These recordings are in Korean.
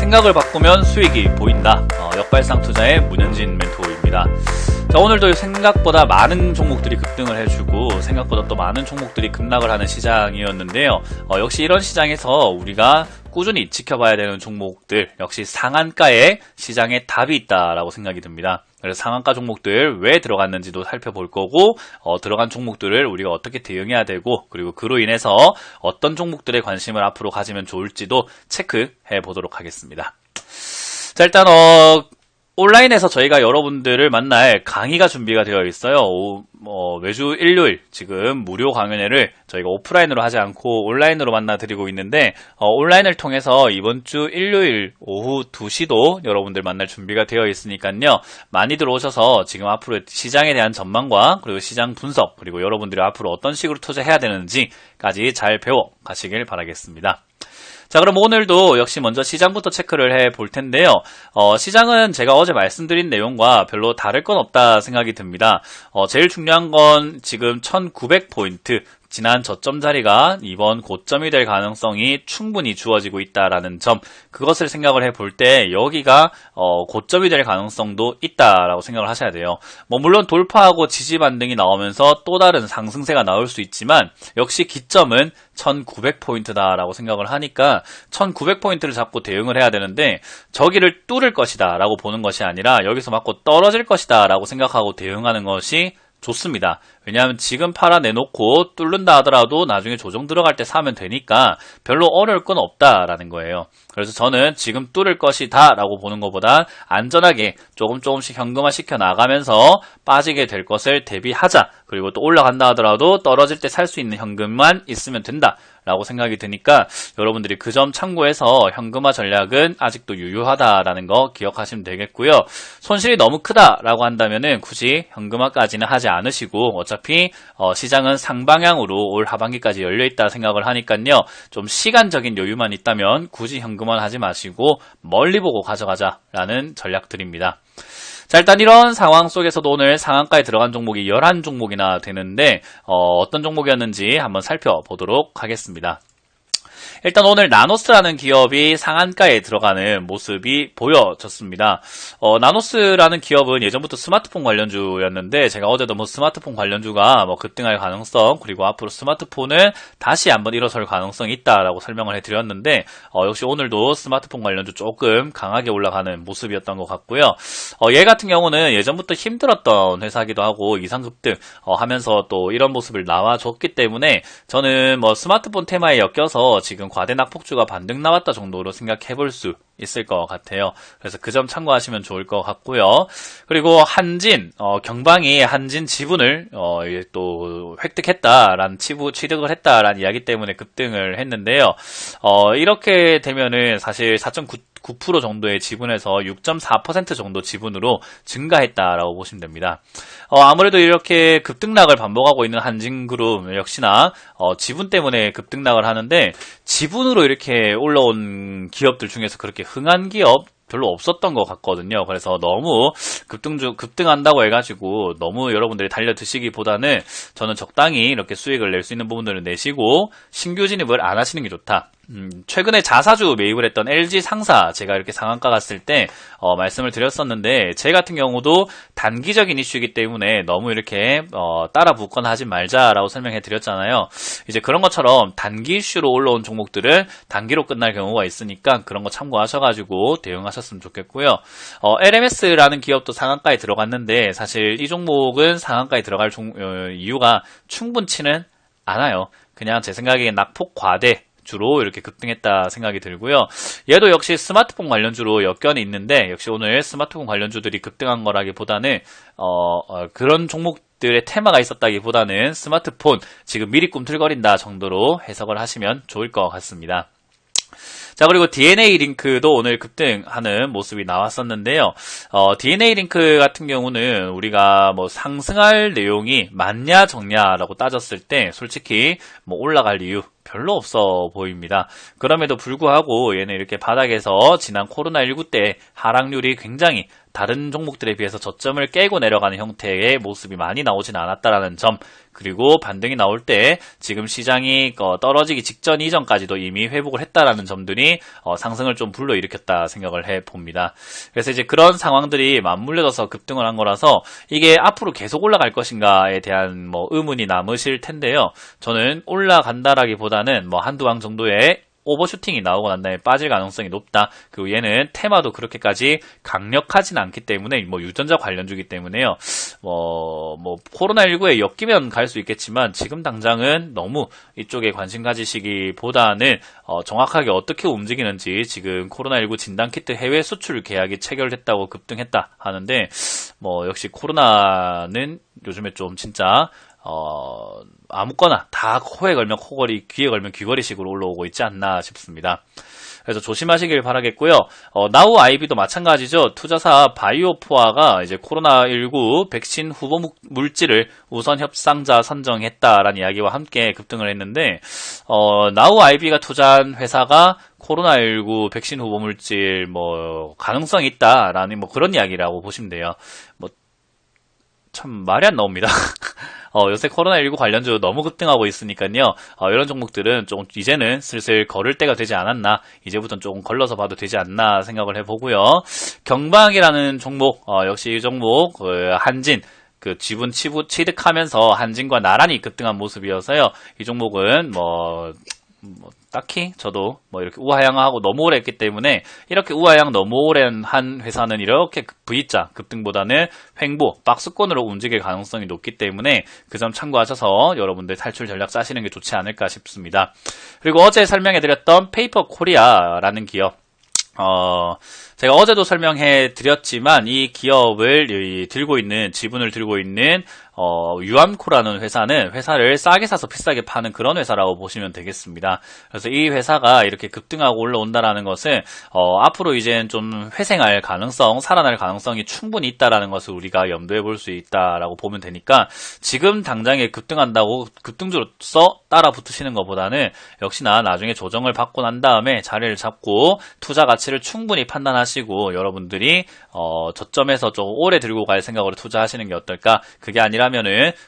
생각을 바꾸면 수익이 보인다. 역발상 투자의 문현진 멘토입니다. 자, 오늘도 생각보다 많은 종목들이 급등을 해주고 생각보다 또 많은 종목들이 급락을 하는 시장이었는데요. 역시 이런 시장에서 우리가 꾸준히 지켜봐야 되는 종목들, 역시 상한가에 시장에 답이 있다라고 생각이 듭니다. 그래서 상한가 종목들 왜 들어갔는지도 살펴볼 거고, 들어간 종목들을 우리가 어떻게 대응해야 되고, 그리고 그로 인해서 어떤 종목들에 관심을 앞으로 가지면 좋을지도 체크해 보도록 하겠습니다. 자, 일단 온라인에서 저희가 여러분들을 만날 강의가 준비가 되어 있어요. 매주 일요일 지금 무료 강연회를 저희가 오프라인으로 하지 않고 온라인으로 만나드리고 있는데, 온라인을 통해서 이번 주 일요일 오후 2시도 여러분들 만날 준비가 되어 있으니까요. 많이들 오셔서 지금 앞으로 시장에 대한 전망과 그리고 시장 분석, 그리고 여러분들이 앞으로 어떤 식으로 투자해야 되는지까지 잘 배워 가시길 바라겠습니다. 자, 그럼 오늘도 역시 먼저 시장부터 체크를 해 볼 텐데요. 시장은 제가 어제 말씀드린 내용과 별로 다를 건 없다 생각이 듭니다. 제일 중요한 건 지금 1900포인트, 지난 저점 자리가 이번 고점이 될 가능성이 충분히 주어지고 있다라는 점, 그것을 생각을 해볼 때 여기가 고점이 될 가능성도 있다라고 생각을 하셔야 돼요. 물론 돌파하고 지지 반등이 나오면서 또 다른 상승세가 나올 수 있지만 역시 기점은 1900포인트다라고 생각을 하니까 1900포인트를 잡고 대응을 해야 되는데, 저기를 뚫을 것이다 라고 보는 것이 아니라 여기서 맞고 떨어질 것이다 라고 생각하고 대응하는 것이 좋습니다. 왜냐하면 지금 팔아내놓고 뚫는다 하더라도 나중에 조정 들어갈 때 사면 되니까 별로 어려울 건 없다라는 거예요. 그래서 저는 지금 뚫을 것이다 라고 보는 것보다 안전하게 조금씩 현금화 시켜 나가면서 빠지게 될 것을 대비하자. 그리고 또 올라간다 하더라도 떨어질 때 살 수 있는 현금만 있으면 된다 라고 생각이 드니까 여러분들이 그 점 참고해서 현금화 전략은 아직도 유효하다라는 거 기억하시면 되겠고요. 손실이 너무 크다라고 한다면은 굳이 현금화까지는 하지 않으시고, 어차피 시장은 상방향으로 올 하반기까지 열려있다 생각을 하니까요. 좀 시간적인 여유만 있다면 굳이 현금화 하지 마시고 멀리 보고 가져가자라는 전략들입니다. 자, 일단 이런 상황 속에서도 오늘 상한가에 들어간 종목이 11종목이나 되는데 어떤 종목이었는지 한번 살펴보도록 하겠습니다. 일단 오늘 나노스라는 기업이 상한가에 들어가는 모습이 보여졌습니다. 나노스라는 기업은 예전부터 스마트폰 관련주였는데, 제가 어제도 스마트폰 관련주가 급등할 가능성, 그리고 앞으로 스마트폰은 다시 한번 일어설 가능성이 있다라고 설명을 해드렸는데, 역시 오늘도 스마트폰 관련주 조금 강하게 올라가는 모습이었던 것 같고요. 얘 같은 경우는 예전부터 힘들었던 회사기도 하고 이상급등 하면서 또 이런 모습을 나와줬기 때문에 저는 스마트폰 테마에 엮여서 지금 과대 낙폭주가 반등 나왔다 정도로 생각해 볼 수 있을 것 같아요. 그래서 그 점 참고하시면 좋을 것 같고요. 그리고 한진, 경방이 한진 지분을 또 획득했다라는 취득을 했다라는 이야기 때문에 급등을 했는데요. 이렇게 되면은 사실 4.9% 정도의 지분에서 6.4% 정도 지분으로 증가했다라고 보시면 됩니다. 아무래도 이렇게 급등락을 반복하고 있는 한진그룹 역시나 지분 때문에 급등락을 하는데, 지분으로 이렇게 올라온 기업들 중에서 그렇게 흥한 기업 별로 없었던 것 같거든요. 그래서 너무 급등한다고 해가지고 너무 여러분들이 달려 드시기보다는 저는 적당히 이렇게 수익을 낼 수 있는 부분들을 내시고 신규 진입을 안 하시는 게 좋다. 최근에 자사주 매입을 했던 LG 상사, 제가 이렇게 상한가 갔을 때 말씀을 드렸었는데, 제 같은 경우도 단기적인 이슈이기 때문에 너무 이렇게 따라 붙거나 하지 말자라고 설명해 드렸잖아요. 이제 그런 것처럼 단기 이슈로 올라온 종목들은 단기로 끝날 경우가 있으니까 그런 거 참고하셔가지고 대응하셨으면 좋겠고요. LMS라는 기업도 상한가에 들어갔는데, 사실 이 종목은 상한가에 들어갈 이유가 충분치는 않아요. 그냥 제 생각에 낙폭 과대 주로 이렇게 급등했다 생각이 들고요. 얘도 역시 스마트폰 관련주로 엮여는 있는데, 역시 오늘 스마트폰 관련주들이 급등한 거라기보다는 그런 종목들의 테마가 있었다기보다는 스마트폰 지금 미리 꿈틀거린다 정도로 해석을 하시면 좋을 것 같습니다. 자, 그리고 DNA 링크도 오늘 급등하는 모습이 나왔었는데요. DNA 링크 같은 경우는 우리가 상승할 내용이 많냐 적냐라고 따졌을 때 솔직히 올라갈 이유 별로 없어 보입니다. 그럼에도 불구하고 얘는 이렇게 바닥에서 지난 코로나19 때 하락률이 굉장히 다른 종목들에 비해서 저점을 깨고 내려가는 형태의 모습이 많이 나오진 않았다라는 점, 그리고 반등이 나올 때 지금 시장이 떨어지기 직전 이전까지도 이미 회복을 했다라는 점들이 상승을 좀 불러일으켰다 생각을 해봅니다. 그래서 이제 그런 상황들이 맞물려져서 급등을 한 거라서 이게 앞으로 계속 올라갈 것인가에 대한 뭐 의문이 남으실 텐데요. 저는 올라간다라기보다는 뭐 한두 방 정도의 오버슈팅이 나오고 난 다음에 빠질 가능성이 높다. 그리고 얘는 테마도 그렇게까지 강력하진 않기 때문에 뭐 유전자 관련주기 때문에요. 뭐 코로나19에 엮이면 갈 수 있겠지만 지금 당장은 너무 이쪽에 관심 가지시기보다는 정확하게 어떻게 움직이는지, 지금 코로나19 진단키트 해외 수출 계약이 체결됐다고 급등했다 하는데 뭐 역시 코로나는 요즘에 좀 진짜 아무거나 다 코에 걸면 코걸이, 귀에 걸면 귀걸이식으로 올라오고 있지 않나 싶습니다. 그래서 조심하시길 바라겠고요. 나우 아이비도 마찬가지죠. 투자사 바이오포아가 이제 코로나19 백신 후보 물질을 우선 협상자 선정했다라는 이야기와 함께 급등을 했는데, 나우 아이비가 투자한 회사가 코로나19 백신 후보 물질 뭐 가능성이 있다라는 뭐 그런 이야기라고 보시면 돼요. 뭐 참 말이 안 나옵니다. 요새 코로나19 관련주 너무 급등하고 있으니까요. 이런 종목들은 좀 이제는 슬슬 걸을 때가 되지 않았나, 이제부터는 조금 걸러서 봐도 되지 않나 생각을 해보고요. 경방이라는 종목, 역시 이 종목 한진 지분 취득하면서 한진과 나란히 급등한 모습이어서요. 이 종목은 딱히 저도 이렇게 우하향하고 너무 오래 했기 때문에, 이렇게 우하향 너무 오랜 한 회사는 이렇게 V자 급등보다는 횡보, 박스권으로 움직일 가능성이 높기 때문에 그 점 참고하셔서 여러분들 탈출 전략 짜시는 게 좋지 않을까 싶습니다. 그리고 어제 설명해드렸던 페이퍼 코리아라는 기업, 제가 어제도 설명해 드렸지만 이 기업을 지분을 들고 있는 유암코라는 회사를 싸게 사서 비싸게 파는 그런 회사라고 보시면 되겠습니다. 그래서 이 회사가 이렇게 급등하고 올라온다라는 것은 앞으로 이제는 좀 회생할 가능성, 살아날 가능성이 충분히 있다라는 것을 우리가 염두에 볼 수 있다라고 보면 되니까, 지금 당장에 급등한다고 급등주로서 따라 붙으시는 것보다는 역시나 나중에 조정을 받고 난 다음에 자리를 잡고 투자 가치를 충분히 판단하시고 여러분들이 저점에서 좀 오래 들고 갈 생각으로 투자하시는 게 어떨까? 그게 아니라면은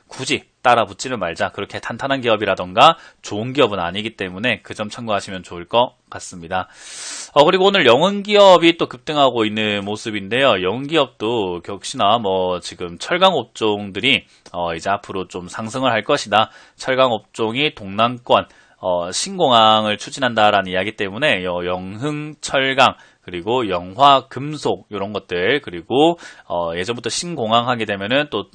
굳이 따라 붙지는 말자. 그렇게 탄탄한 기업이라던가 좋은 기업은 아니기 때문에 그 점 참고하시면 좋을 것 같습니다. 그리고 오늘 영흥기업이 또 급등하고 있는 모습인데요. 영흥기업도 역시나 지금 철강 업종들이 이제 앞으로 좀 상승을 할 것이다. 철강 업종이 동남권 신공항을 추진한다라는 이야기 때문에 영흥철강, 그리고 영화금속 이런 것들, 그리고 예전부터 신공항 하게 되면은 또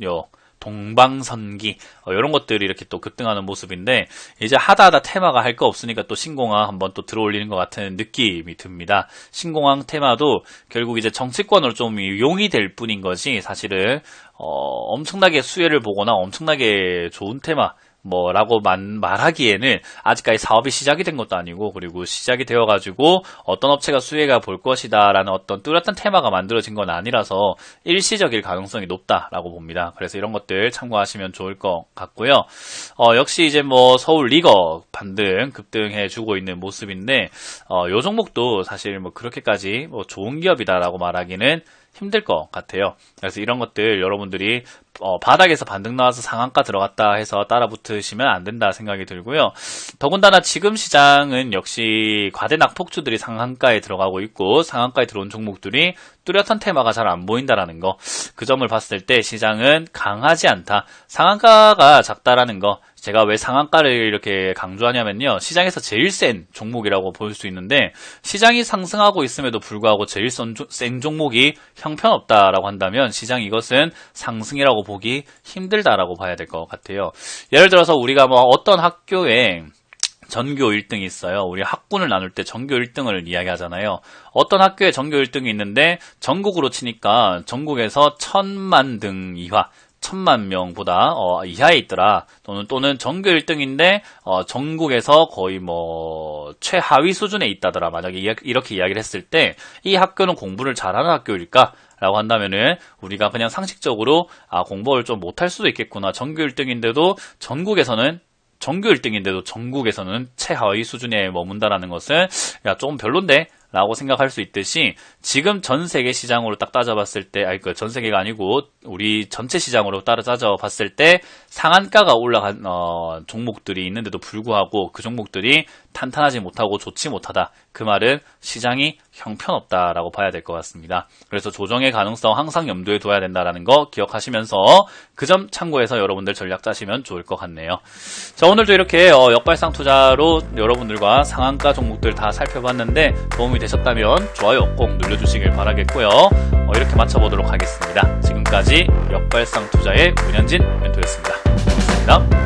동방선기 이런 것들이 이렇게 또 급등하는 모습인데, 이제 하다하다 테마가 할 거 없으니까 또 신공항 한번 또 들어올리는 것 같은 느낌이 듭니다. 신공항 테마도 결국 이제 정치권으로 좀 용이 될 뿐인 것이, 사실은 엄청나게 수혜를 보거나 엄청나게 좋은 테마 라고 말하기에는 아직까지 사업이 시작이 된 것도 아니고, 그리고 시작이 되어가지고 어떤 업체가 수혜가 볼 것이다 라는 어떤 뚜렷한 테마가 만들어진 건 아니라서 일시적일 가능성이 높다라고 봅니다. 그래서 이런 것들 참고하시면 좋을 것 같고요. 역시 이제 서울 리거 반등 급등해주고 있는 모습인데, 요 종목도 사실 그렇게까지 좋은 기업이다라고 말하기는 힘들 것 같아요. 그래서 이런 것들 여러분들이 바닥에서 반등 나와서 상한가 들어갔다 해서 따라 붙으시면 안 된다 생각이 들고요. 더군다나 지금 시장은 역시 과대 낙폭주들이 상한가에 들어가고 있고, 상한가에 들어온 종목들이 뚜렷한 테마가 잘 안 보인다라는 거, 그 점을 봤을 때 시장은 강하지 않다. 상한가가 작다라는 거, 제가 왜 상한가를 이렇게 강조하냐면요, 시장에서 제일 센 종목이라고 볼 수 있는데, 시장이 상승하고 있음에도 불구하고 제일 센 종목이 형편없다라고 한다면 시장 이것은 상승이라고 보기 힘들다라고 봐야 될 것 같아요. 예를 들어서 우리가 어떤 학교에 전교 1등이 있어요. 우리 학군을 나눌 때 전교 1등을 이야기하잖아요. 어떤 학교에 전교 1등이 있는데 전국으로 치니까 전국에서 1000만 등 이하, 1000만 명보다 이하에 있더라. 또는 전교 1등인데 전국에서 거의 최하위 수준에 있다더라. 만약에 이렇게 이야기를 했을 때 이 학교는 공부를 잘하는 학교일까? 라고 한다면은 우리가 그냥 상식적으로 공부를 좀 못할 수도 있겠구나. 전교 1등인데도 전국에서는 전교 1등인데도 전국에서는 최하위 수준에 머문다라는 것은 야, 조금 별론데? 라고 생각할 수 있듯이 지금 전 세계 시장으로 딱 따져봤을 때, 전 세계가 아니고 우리 전체 시장으로 따져봤을 때 상한가가 올라간 종목들이 있는데도 불구하고 그 종목들이 탄탄하지 못하고 좋지 못하다. 그 말은 시장이 형편없다라고 봐야 될 것 같습니다. 그래서 조정의 가능성 항상 염두에 둬야 된다는 거 기억하시면서 그 점 참고해서 여러분들 전략 짜시면 좋을 것 같네요. 자, 오늘도 이렇게 역발상 투자로 여러분들과 상한가 종목들 다 살펴봤는데 도움이 되셨다면 좋아요 꼭 눌러주시길 바라겠고요. 이렇게 마쳐보도록 하겠습니다. 지금까지 역발상 투자의 문현진 멘토였습니다. 고맙습니다.